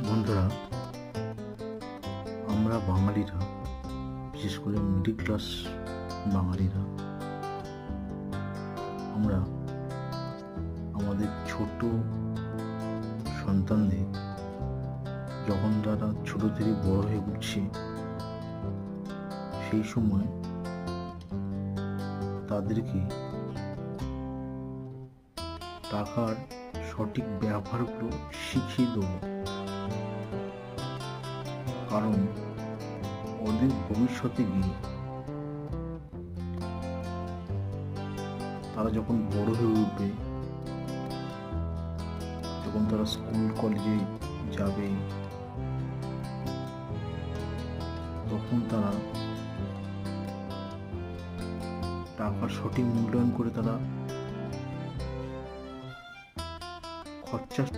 বন্ধুরা, আমরা বাঙালিরা, বিশেষ করে মিডল ক্লাস বাঙালিরা, আমরা আমাদের ছোট সন্তানদের যখন তারা ছোট থেকে বড় হয়ে উঠছে, সেই সময় তাদেরকে টাকার সঠিক ব্যবহারগুলো শিখিয়ে দেব। কারণ ওদের ভবিষ্যতে গিয়ে তারা যখন বড় হয়ে উঠবে, যখন তারা স্কুল কলেজে যাবে, তখন তারা টাকার সঠিক মূল্যায়ন করে তারা খরচা